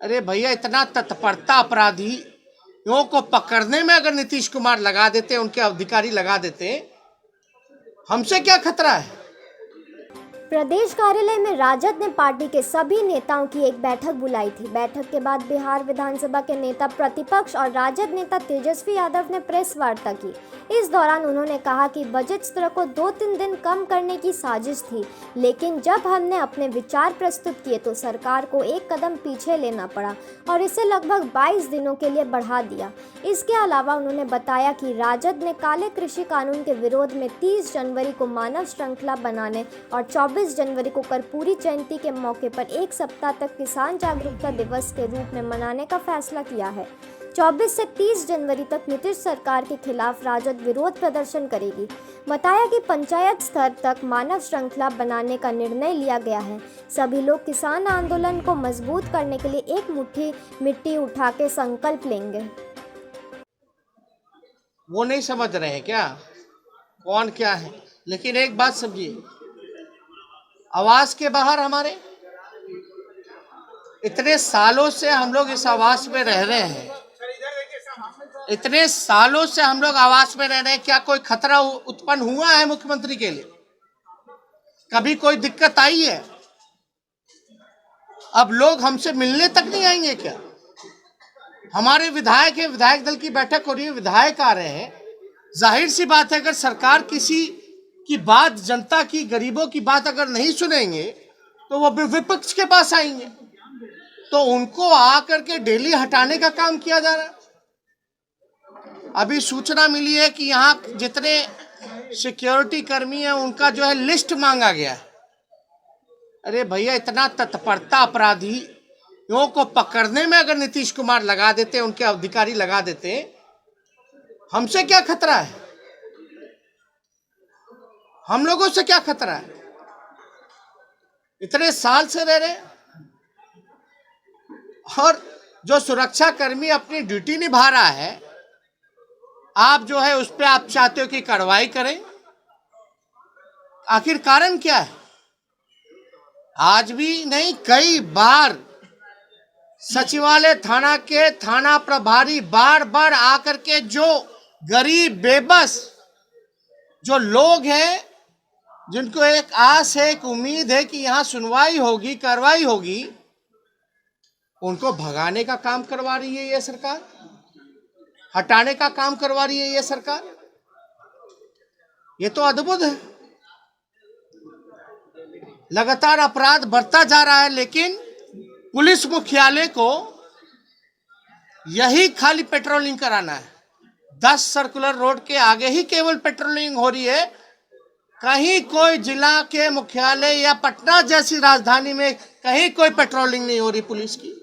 अरे भैया, इतना तत्परता अपराधियों को पकड़ने में अगर नीतीश कुमार लगा देते, उनके अधिकारी लगा देते, हमसे क्या खतरा है। प्रदेश कार्यालय में राजद ने पार्टी के सभी नेताओं की एक बैठक बुलाई थी। बैठक के बाद बिहार विधानसभा के नेता प्रतिपक्ष और राजद नेता तेजस्वी यादव ने प्रेस वार्ता की। इस दौरान उन्होंने कहा कि बजट सत्र को 2-3 दिन कम करने की साजिश थी, लेकिन जब हमने अपने विचार प्रस्तुत किए तो सरकार को एक कदम पीछे लेना पड़ा और इसे लगभग 22 दिनों के लिए बढ़ा दिया। इसके अलावा उन्होंने बताया कि राजद ने काले कृषि कानून के विरोध में 30 जनवरी को मानव श्रृंखला बनाने और 24 जनवरी को कर्पूरी जयंती के मौके पर एक सप्ताह तक किसान जागरूकता दिवस के रूप में मनाने का फैसला किया है। 24 से 30 जनवरी तक नीतीश सरकार के खिलाफ राजद विरोध प्रदर्शन करेगी। बताया कि पंचायत स्तर तक मानव श्रृंखला बनाने का निर्णय लिया गया है। सभी लोग किसान आंदोलन को मजबूत करने के लिए एक मुट्ठी मिट्टी उठा के संकल्प लेंगे। वो नहीं समझ रहे हैं क्या कौन क्या है। लेकिन एक बात समझिए, आवास के बाहर हमारे इतने सालों से हम लोग इस आवास में रह रहे हैं, इतने सालों से हम लोग आवास में रह रहे हैं। क्या कोई खतरा उत्पन्न हुआ है मुख्यमंत्री के लिए? कभी कोई दिक्कत आई है? अब लोग हमसे मिलने तक नहीं आएंगे क्या? हमारे विधायक है, विधायक दल की बैठक हो रही है, विधायक आ रहे हैं। जाहिर सी बात है, अगर सरकार किसी की बात, जनता की, गरीबों की बात अगर नहीं सुनेंगे तो वो विपक्ष के पास आएंगे। तो उनको आकर के डेली हटाने का काम किया जा रहा है। अभी सूचना मिली है कि यहाँ जितने सिक्योरिटी कर्मी हैं उनका जो है लिस्ट मांगा गया है। अरे भैया, इतना तत्परता अपराधियों को पकड़ने में अगर नीतीश कुमार लगा देते, उनके अधिकारी लगा देते, हमसे क्या खतरा है? हम लोगों से क्या खतरा है? इतने साल से रह रहे हैं। और जो सुरक्षा कर्मी अपनी ड्यूटी निभा रहा है, आप जो है उस पर आप चाहते हो कि कार्रवाई करें। आखिर कारण क्या है? आज भी नहीं, कई बार सचिवालय थाना के थाना प्रभारी बार बार आकर के जो गरीब बेबस जो लोग हैं, जिनको एक आस है, एक उम्मीद है कि यहाँ सुनवाई होगी, कार्रवाई होगी, उनको भगाने का काम करवा रही है ये सरकार, हटाने का काम करवा रही है ये सरकार। ये तो अद्भुत है। लगातार अपराध बढ़ता जा रहा है, लेकिन पुलिस मुख्यालय को यही खाली पेट्रोलिंग कराना है। 10 सर्कुलर रोड के आगे ही केवल पेट्रोलिंग हो रही है। कहीं कोई जिला के मुख्यालय या पटना जैसी राजधानी में कहीं कोई पेट्रोलिंग नहीं हो रही पुलिस की।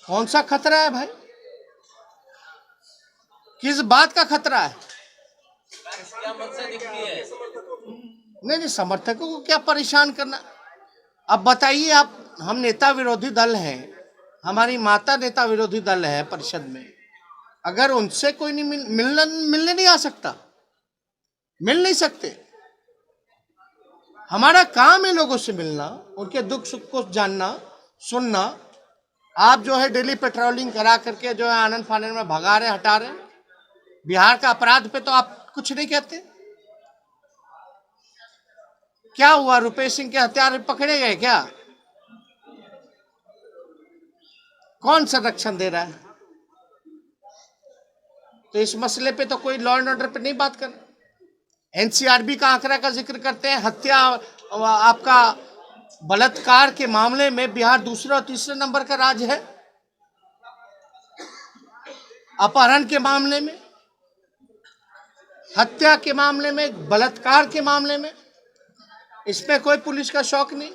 कौन सा खतरा है भाई? किस बात का खतरा है? नहीं, समर्थकों को क्या परेशान करना। अब बताइए आप, हम नेता विरोधी दल हैं, हमारी माता नेता विरोधी दल है परिषद में, अगर उनसे कोई नहीं मिलने नहीं आ सकता, मिल नहीं सकते। हमारा काम है लोगों से मिलना, उनके दुख सुख को जानना, सुनना। आप जो है डेली पेट्रोलिंग करा करके जो है आनंद फानन में भगा रहे, हटा रहे। बिहार का अपराध पे तो आप कुछ नहीं कहते। क्या हुआ? रुपेश सिंह के हत्यारे पकड़े गए क्या? कौन संरक्षण दे रहा है? तो इस मसले पे तो कोई लॉ एंड ऑर्डर पे नहीं बात कर रहा। एनसीआरबी का आंकड़ा का जिक्र करते हैं। हत्या, आपका बलात्कार के मामले में बिहार दूसरे और तीसरे नंबर का राज्य है। अपहरण के मामले में, हत्या के मामले में, बलात्कार के मामले में, इसमें कोई पुलिस का शौक नहीं।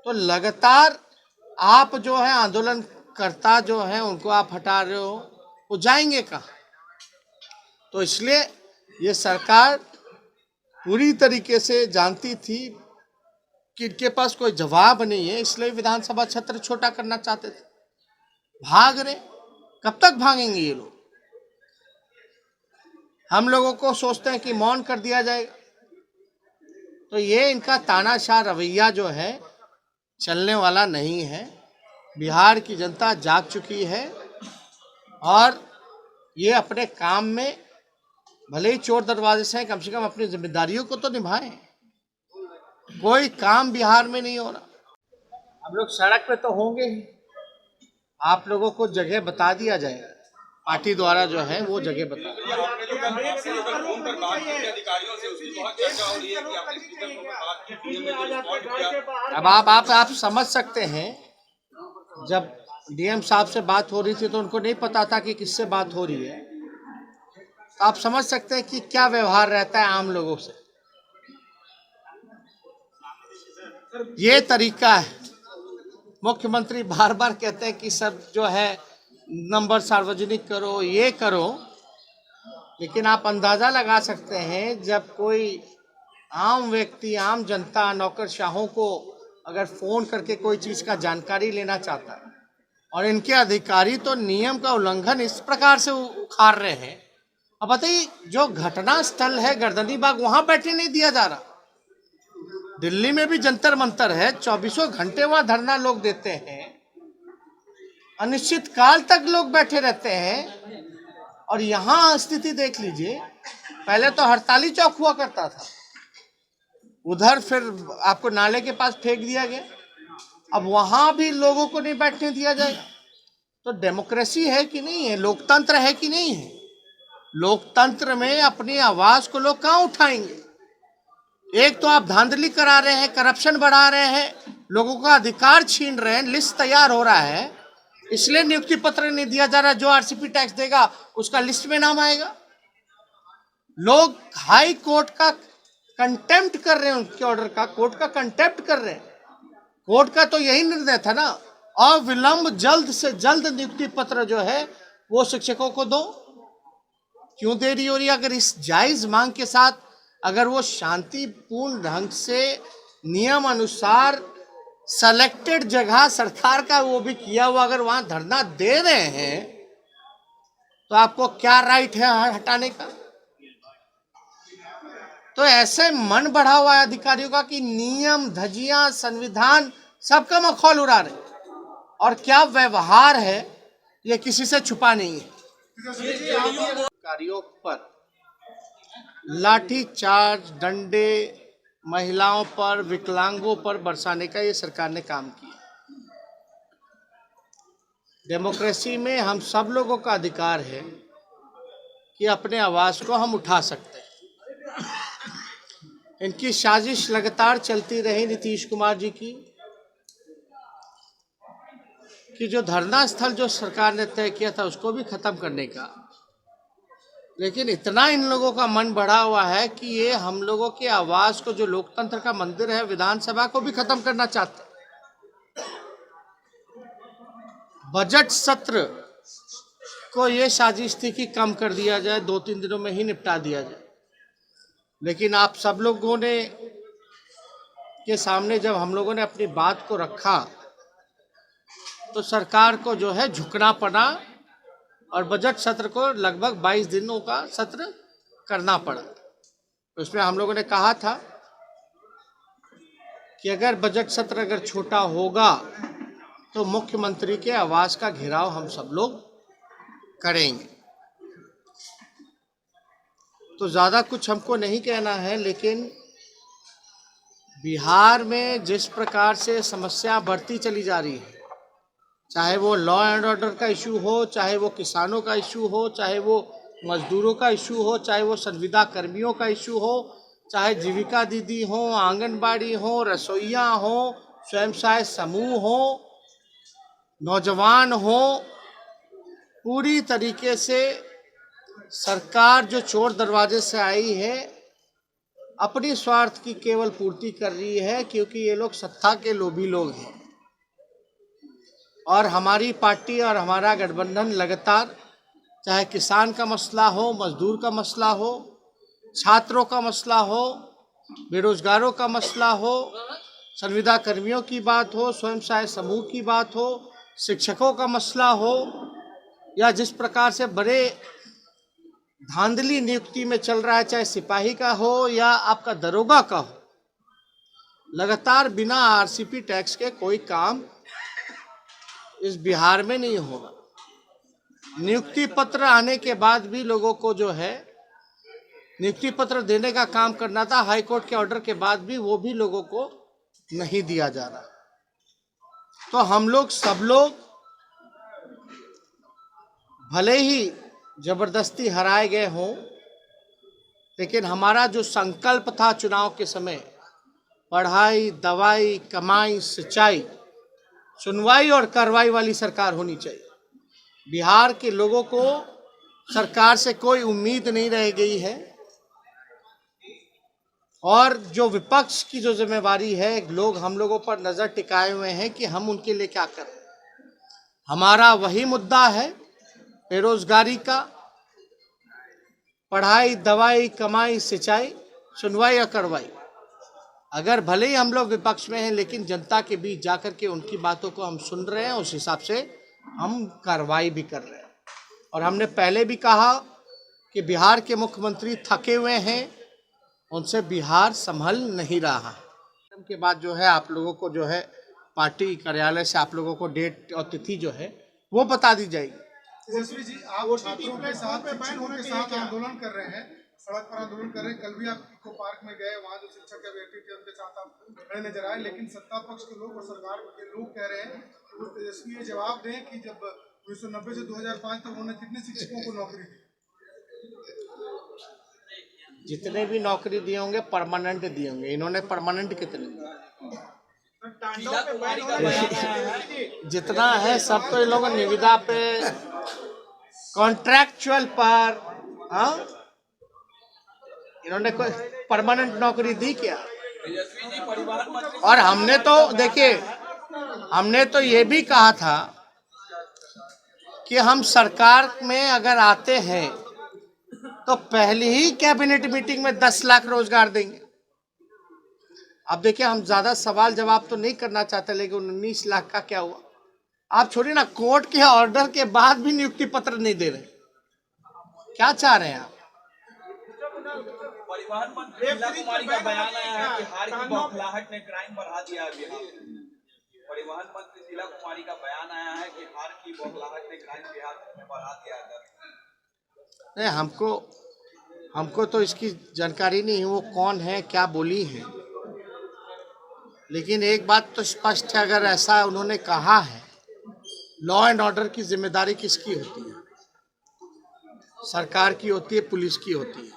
तो लगातार आप जो है आंदोलनकर्ता जो है उनको आप हटा रहे हो, वो जाएंगे कहाँ? तो इसलिए ये सरकार पूरी तरीके से जानती थी कि इनके पास कोई जवाब नहीं है, इसलिए विधानसभा क्षेत्र छोटा करना चाहते थे। भाग रहे। कब तक भागेंगे ये लोग? हम लोगों को सोचते हैं कि मौन कर दिया जाएगा। तो ये इनका तानाशाह रवैया जो है, चलने वाला नहीं है। बिहार की जनता जाग चुकी है और ये अपने काम में भले ही चोर दरवाजे से हैं, कम से कम अपनी जिम्मेदारियों को तो निभाएं। कोई काम बिहार में नहीं हो रहा। हम लोग सड़क पे तो होंगे ही, आप लोगों को जगह बता दिया जाएगा, पार्टी द्वारा जो है वो जगह बता अब आप समझ सकते हैं, जब डीएम साहब से बात हो रही थी तो उनको नहीं पता था कि किससे बात हो रही है। तो आप समझ सकते हैं कि क्या व्यवहार रहता है आम लोगों से। ये तरीका है। मुख्यमंत्री बार बार कहते हैं कि सब जो है नंबर सार्वजनिक करो, ये करो, लेकिन आप अंदाजा लगा सकते हैं जब कोई आम व्यक्ति, आम जनता, नौकरशाहों को अगर फोन करके कोई चीज का जानकारी लेना चाहता है और इनके अधिकारी तो नियम का उल्लंघन इस प्रकार से उखाड़ रहे हैं। अब बताइए, जो घटना स्थल है गर्दनी बाग, वहां बैठने नहीं दिया जा रहा। दिल्ली में भी जंतर मंतर है, 24 घंटे वहां धरना लोग देते हैं, अनिश्चित काल तक लोग बैठे रहते हैं। और यहाँ स्थिति देख लीजिए, पहले तो हड़ताली चौक हुआ करता था, उधर फिर आपको नाले के पास फेंक दिया गया, अब वहां भी लोगों को नहीं बैठने दिया जाएगा। तो डेमोक्रेसी है कि नहीं है, लोकतंत्र है कि नहीं है? लोकतंत्र में अपनी आवाज को लोग कहाँ उठाएंगे? एक तो आप धांधली करा रहे हैं, करप्शन बढ़ा रहे हैं, लोगों का अधिकार छीन रहे हैं, लिस्ट तैयार हो रहा है, इसलिए नियुक्ति पत्र नहीं दिया जा रहा। जो आरसीपी टैक्स देगा उसका लिस्ट में नाम आएगा। लोग हाई कोर्ट का कंटेम्प्ट कर रहे हैं, उनके ऑर्डर का, कोर्ट का कंटेम्प्ट कर रहे हैं। कोर्ट का तो यही निर्णय था ना, अविलंब जल्द से जल्द नियुक्ति पत्र जो है वो शिक्षकों को दो। क्यों देरी हो रही है? अगर इस जायज मांग के साथ अगर वो शांतिपूर्ण ढंग से नियम अनुसार सेलेक्टेड जगह सरकार का वो भी किया हुआ अगर वहां धरना दे रहे हैं, तो आपको क्या राइट है हटाने का? तो ऐसे मन बढ़ा हुआ है अधिकारियों का कि नियम, धज्जियां, संविधान सबका मखौल उड़ा रहे। और क्या व्यवहार है ये किसी से छुपा नहीं है। अधिकारियों पर लाठी चार्ज, डंडे महिलाओं पर, विकलांगों पर बरसाने का ये सरकार ने काम किया। डेमोक्रेसी में हम सब लोगों का अधिकार है कि अपने आवाज को हम उठा सकते हैं। इनकी साजिश लगातार चलती रही नीतीश कुमार जी की, कि जो धरना स्थल जो सरकार ने तय किया था उसको भी खत्म करने का। लेकिन इतना इन लोगों का मन बढ़ा हुआ है कि ये हम लोगों की आवाज को, जो लोकतंत्र का मंदिर है विधानसभा, को भी खत्म करना चाहते हैं। बजट सत्र को ये साजिश थी कि कम कर दिया जाए, 2-3 दिनों में ही निपटा दिया जाए। लेकिन आप सब लोगों ने के सामने जब हम लोगों ने अपनी बात को रखा तो सरकार को जो है झुकना पड़ा और बजट सत्र को लगभग 22 दिनों का सत्र करना पड़ा। उसमें हम लोगों ने कहा था कि अगर बजट सत्र अगर छोटा होगा तो मुख्यमंत्री के आवास का घेराव हम सब लोग करेंगे। तो ज़्यादा कुछ हमको नहीं कहना है, लेकिन बिहार में जिस प्रकार से समस्या बढ़ती चली जा रही है, चाहे वो लॉ एंड ऑर्डर का इशू हो, चाहे वो किसानों का इशू हो, चाहे वो मजदूरों का इशू हो, चाहे वो संविदा कर्मियों का इशू हो, चाहे जीविका दीदी हो, आंगनबाड़ी हो, रसोइया हो, स्वयं सहायता समूह हो, नौजवान हो, पूरी तरीके से सरकार जो चोर दरवाजे से आई है अपनी स्वार्थ की केवल पूर्ति कर रही है, क्योंकि ये लोग सत्ता के लोभी लोग हैं। और हमारी पार्टी और हमारा गठबंधन लगातार, चाहे किसान का मसला हो, मजदूर का मसला हो, छात्रों का मसला हो, बेरोजगारों का मसला हो, संविदा कर्मियों की बात हो, स्वयं सहायता समूह की बात हो, शिक्षकों का मसला हो, या जिस प्रकार से बड़े धांधली नियुक्ति में चल रहा है, चाहे सिपाही का हो या आपका दरोगा का हो, लगातार बिना आरसीपी टैक्स के कोई काम इस बिहार में नहीं होगा। नियुक्ति पत्र आने के बाद भी लोगों को जो है नियुक्ति पत्र देने का काम करना था, हाई कोर्ट के ऑर्डर के बाद भी वो भी लोगों को नहीं दिया जा रहा। तो हम लोग सब लोग भले ही जबरदस्ती हराए गए हों, लेकिन हमारा जो संकल्प था चुनाव के समय, पढ़ाई, दवाई, कमाई, सिंचाई, सुनवाई और कार्रवाई वाली सरकार होनी चाहिए। बिहार के लोगों को सरकार से कोई उम्मीद नहीं रह गई है, और जो विपक्ष की जो जिम्मेवारी है, लोग हम लोगों पर नजर टिकाए हुए हैं कि हम उनके लिए क्या करें। हमारा वही मुद्दा है, बेरोजगारी का, पढ़ाई, दवाई, कमाई, सिंचाई, सुनवाई और कार्रवाई। अगर भले ही हम लोग विपक्ष में हैं, लेकिन जनता के बीच जाकर के उनकी बातों को हम सुन रहे हैं, उस हिसाब से हम कार्रवाई भी कर रहे हैं। और हमने पहले भी कहा कि बिहार के मुख्यमंत्री थके हुए हैं, उनसे बिहार संभल नहीं रहा। के बाद जो है आप लोगों को जो है पार्टी कार्यालय से आप लोगों को डेट और तिथि जो है वो बता दी जाएगी। तेजस्वी जी, आप छात्रों के साथ आंदोलन कर रहे हैं, सड़क पर आंदोलन कर रहे हैं। कल भी आप इको पार्क में गए, वहाँ जो शिक्षक के व्यक्ति थे उनके साथ आप खड़े नजर आए, लेकिन सत्ता पक्ष के लोग और सरकार के लोग कह रहे हैं कि वो तेजस्वी ये जवाब दें कि जब 1990 से 2005 तक उन्होंने कितने शिक्षकों को नौकरी दी। जितने भी नौकरी दिए होंगे परमानेंट दिए होंगे, इन्होंने परमानेंट कितने दिए? जितना है सब तो इन लोगों ने निविदा पे, कॉन्ट्रैक्चुअल पर, हाँ, इन्होंने कोई परमानेंट नौकरी दी क्या? और हमने तो देखिए, हमने तो ये भी कहा था कि हम सरकार में अगर आते हैं तो पहली ही कैबिनेट मीटिंग में 10 लाख रोजगार देंगे। अब देखिए, हम ज्यादा सवाल जवाब तो नहीं करना चाहते, लेकिन 19 लाख का क्या हुआ? आप छोड़िए ना, कोर्ट के ऑर्डर के बाद भी नियुक्ति पत्र नहीं दे रहे, क्या चाह रहे हैं आप? परिवहन मंत्री शीला कुमारी का बयान आया है कि हार की बौखलाहट ने क्राइम बढ़ा दिया है बिहार में। परिवहन मंत्री शीला कुमारी का बयान आया है कि हार की बौखलाहट ने क्राइम बिहार में बढ़ा दिया है। नहीं, हमको तो इसकी जानकारी नहीं है वो कौन है, क्या बोली है, लेकिन एक बात तो स्पष्ट है, अगर ऐसा उन्होंने कहा है, लॉ एंड ऑर्डर की जिम्मेदारी किसकी होती है? सरकार की होती है, पुलिस की होती है।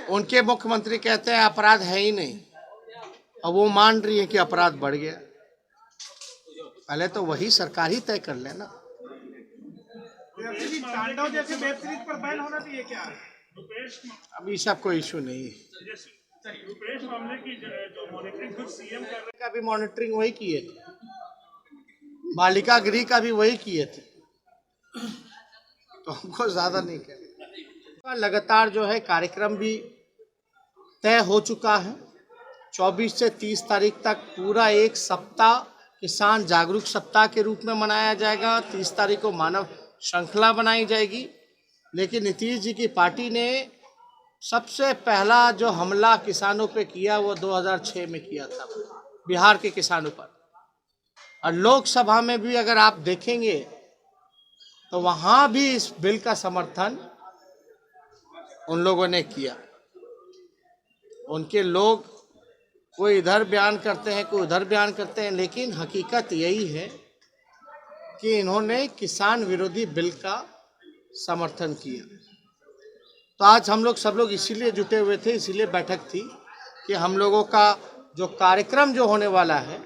उनके मुख्यमंत्री कहते हैं अपराध है ही नहीं, अब वो मान रही है कि अपराध बढ़ गया। पहले तो वही सरकार ही तय कर लेना। तांडव जैसे वेब सीरीज पर बैन होना चाहिए क्या? अभी सब कोई इशू नहीं है। रुपेश मामले की जो मॉनिटरिंग खुद सीएम कर रहे का भी मॉनिटरिंग वही किए थे, बालिका गृह का भी वही किए थे, तो हमको ज्यादा नहीं कहना। लगातार जो है कार्यक्रम भी तय हो चुका है। 24 से 30 तारीख तक पूरा एक सप्ताह किसान जागरूक सप्ताह के रूप में मनाया जाएगा। 30 तारीख को मानव श्रृंखला बनाई जाएगी। लेकिन नीतीश जी की पार्टी ने सबसे पहला जो हमला किसानों पे किया वो 2006 में किया था, बिहार के किसानों पर। और लोकसभा में भी अगर आप देखेंगे तो वहाँ भी इस बिल का समर्थन उन लोगों ने किया। उनके लोग कोई इधर बयान करते हैं, कोई उधर बयान करते हैं, लेकिन हकीकत यही है कि इन्होंने किसान विरोधी बिल का समर्थन किया। तो आज हम लोग सब लोग इसीलिए जुटे हुए थे, इसीलिए बैठक थी कि हम लोगों का जो कार्यक्रम जो होने वाला है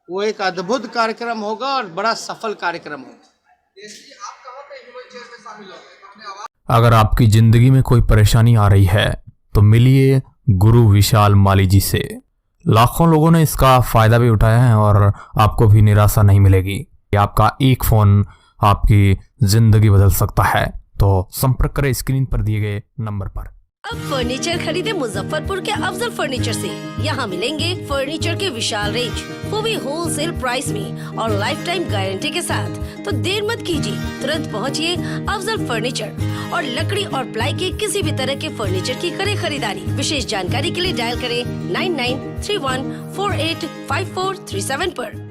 वो एक अद्भुत कार्यक्रम होगा और बड़ा सफल कार्यक्रम होगा। अगर आपकी जिंदगी में कोई परेशानी आ रही है तो मिलिए गुरु विशाल माली जी से। लाखों लोगों ने इसका फायदा भी उठाया है और आपको भी निराशा नहीं मिलेगी। आपका एक फोन आपकी जिंदगी बदल सकता है। तो संपर्क करें स्क्रीन पर दिए गए नंबर पर। अब फर्नीचर खरीदे मुजफ्फरपुर के अफजल फर्नीचर से। यहाँ मिलेंगे फर्नीचर के विशाल रेंज, वो भी होलसेल प्राइस में और लाइफ टाइम गारंटी के साथ। तो देर मत कीजिए, तुरंत पहुँचिए अफजल फर्नीचर और लकड़ी और प्लाई के किसी भी तरह के फर्नीचर की करें खरीदारी। विशेष जानकारी के लिए डायल करें 9931485437 पर।